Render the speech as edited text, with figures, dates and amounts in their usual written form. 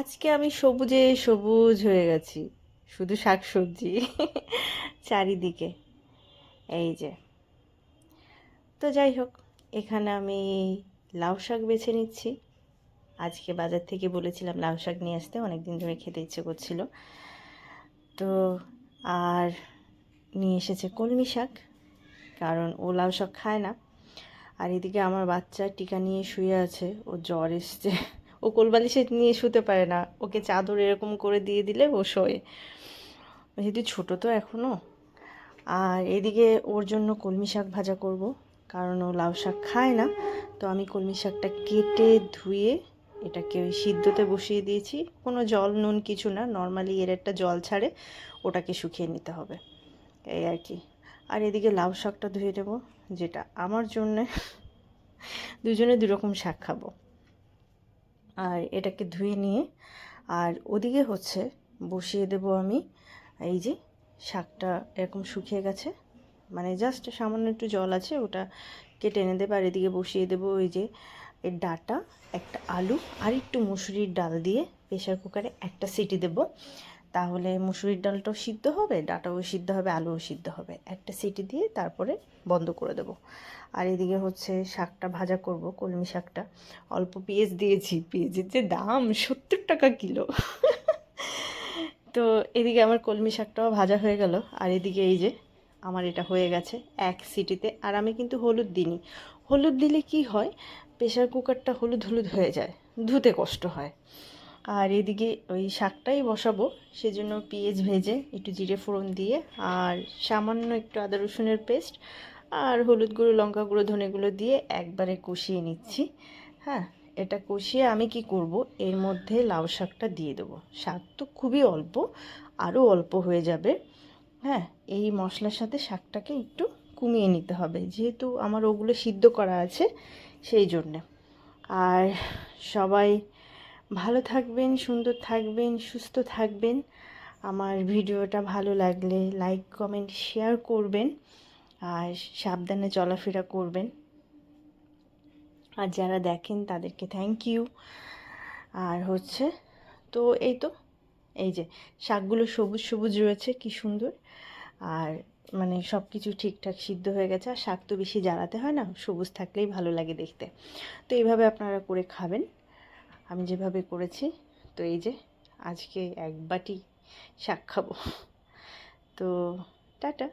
আজকে আমি সবুজে সবুজ হয়ে গেছি, শুধু শাকসবজি চারিদিকে। এই যে, তো যাই হোক, এখানে আমি লাউ শাক বেছে নিচ্ছি। আজকে বাজার থেকে বলেছিলাম লাউ শাক নিয়ে আসতে, অনেকদিন ধরে খেতে ইচ্ছে করছিল। তো আর নিয়ে এসেছে কলমি শাক, কারণ ও লাউ শাক খায় না। আর এদিকে আমার বাচ্চা টিকা নিয়ে শুয়ে আছে, ও জ্বর এসছে। ও কোলবালিশে নিয়ে শুতে পারে না, ওকে চাদর এরকম করে দিয়ে দিলে ও শোয়, যেহেতু ছোটো তো এখনও। আর এদিকে ওর জন্য কলমি শাক ভাজা করব, কারণ ও লাউ শাক খায় না। তো আমি কলমি শাকটা কেটে ধুয়ে এটাকে ওই সিদ্ধতে বসিয়ে দিয়েছি। কোনো জল নুন কিছু না, নর্মালি এর একটা জল ছাড়ে, ওটাকে শুকিয়ে নিতে হবে, এই আর কি। আর এদিকে লাউ শাকটা ধুয়ে দেবো, যেটা আমার জন্যে দুজনে দুরকম শাক খাবো। আর এটাকে ধুয়ে নিয়ে আর ওদিকে হচ্ছে বসিয়ে দেব আমি এই যে শাকটা এরকম শুকিয়ে গেছে, মানে জাস্ট সামান্য একটু জল আছে, ওটা কেটে এনে দেবো। আর এদিকে বসিয়ে দেবো ওই যে এর ডাটা, একটা আলু আর একটু মুসুরির ডাল দিয়ে প্রেশার কুকারে একটা সিটি দেব। তাহলে মুসুরির ডালটাও সিদ্ধ হবে, ডাটাও সিদ্ধ হবে, আলুও সিদ্ধ হবে। একটা সিটি দিয়ে তারপরে বন্ধ করে দেব। আর এদিকে হচ্ছে শাকটা ভাজা করব, কলমি শাকটা। অল্প পেঁয়াজ দিয়েছি, পেঁয়াজের যে দাম 70 টাকা কিলো। তো এদিকে আমার কলমি শাকটাও ভাজা হয়ে গেল। আর এদিকে এই যে আমার এটা হয়ে গেছে এক সিটিতে। আর আমি কিন্তু হলুদ দিইনি, হলুদ দিলে কি হয়, প্রেশার কুকারটা হলুদ হলুদ হয়ে যায়, ধুতে কষ্ট হয়। আর এদিকে ওই শাকটাই বসাবো, সেজন্য পেঁয়াজ ভেজে একটু জিরে ফোড়ন দিয়ে আর সামান্য একটু আদা রসুনের পেস্ট আর হলুদ গুঁড়ো, লঙ্কা গুঁড়ো, ধনে গুঁড়ো দিয়ে একবারে কষিয়ে নিচ্ছি। হ্যাঁ, এটা কষিয়ে আমি কি করব, এর মধ্যে লাউ শাকটা দিয়ে দেবো। শাক তো খুবই অল্প, আরও অল্প হয়ে যাবে। হ্যাঁ, এই মশলার সাথে শাকটাকে একটু কমিয়ে নিতে হবে, যেহেতু আমার ওগুলো সিদ্ধ করা আছে, সেই জন্যে। আর সবাই ভালো থাকবেন, সুন্দর থাকবেন, সুস্থ থাকবেন। আমার ভিডিওটা ভালো লাগলে লাইক, কমেন্ট, শেয়ার করবেন। আর সাবধানে চলাফেরা করবেন। আর যারা দেখেন তাদেরকে থ্যাংক ইউ। আর হচ্ছে, তো এই তো, এই যে শাকগুলো সবুজ সবুজ রয়েছে, কি সুন্দর। আর মানে সব কিছু ঠিকঠাক সিদ্ধ হয়ে গেছে। আর শাক তো বেশি জ্বালাতে হয় না, সবুজ থাকলেই ভালো লাগে দেখতে। তো এইভাবে আপনারা করে খাবেন, আমি যেভাবে করেছি। তো এই যে আজকে এক বাটি শাক খাবো। তো টাটা।